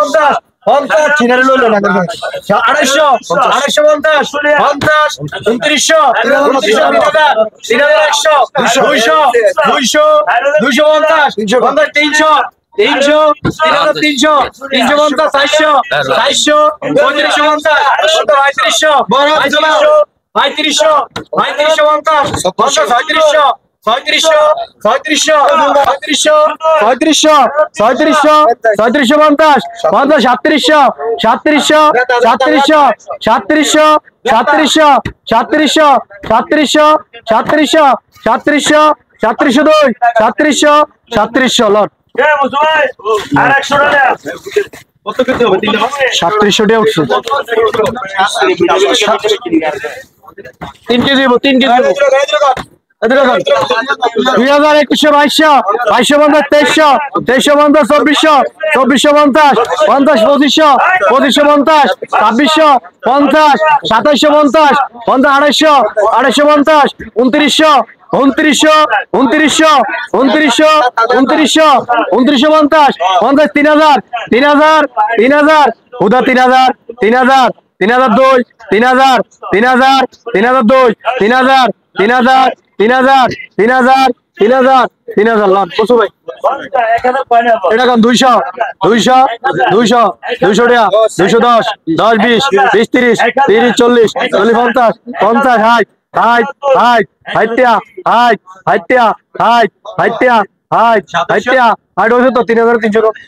পঞ্চাশ পঞ্চাশ ছিনারে লইল না 250 2900 2900 3000 200 250 300 300 350 400 3500 লট 3700 উঠছে 3 কেজি 3 কেজি 2100 2200 2300 2450 2500 2500 2500 50 2750 250 250 2900 2900 3000 উদা 3000 3002 3000 লাখ বসু ভাই এটা কোন 200 টাকা 210 10 20 30 40 50 50 তো 3300 270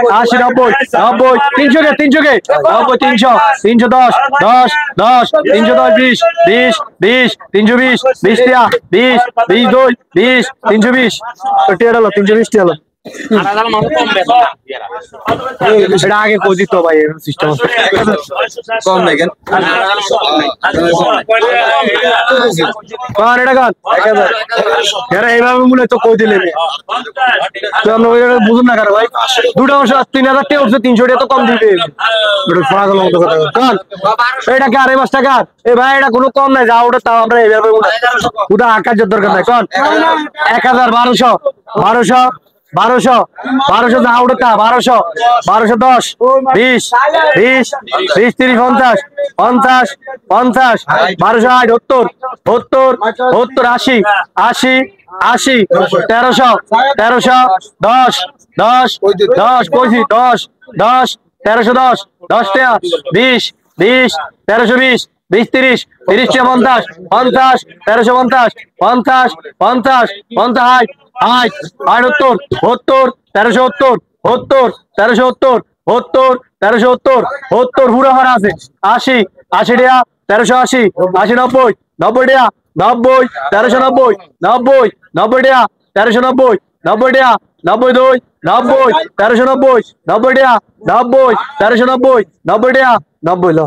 280 280 90 300 310 320 এটা আগে কই দিত ভাই সিস্টেম কম দেখেন এটা গান 1000 এইভাবে মূলে তো কই দিলেন তো আমরা ওই বুঝুন না কার ভাই দুটো অংশ 3000 টাকা উঠছে 300 টাকা তো কম দিবে ওটা পাগল মতো কথা গান এটা কি 2.5 টাকা এ ভাই এটা কোনো কম নাই যা ওটা তাও আমরা এইভাবে ওটা আকাশের দরকার নাই কোন 1000 1200 যা উঠতা 1210 20 30 50 1260 70 80 1300 10 1310 10 টাকা 20 1320 20 30 50 1350 50 পুরো হার আছে 80 টাকা 1380 90 টাকা 90 1390 90 টাকা 1390 90 টাকা 92 1390 90 টাকা 90 1390 90 টাকা 90 লো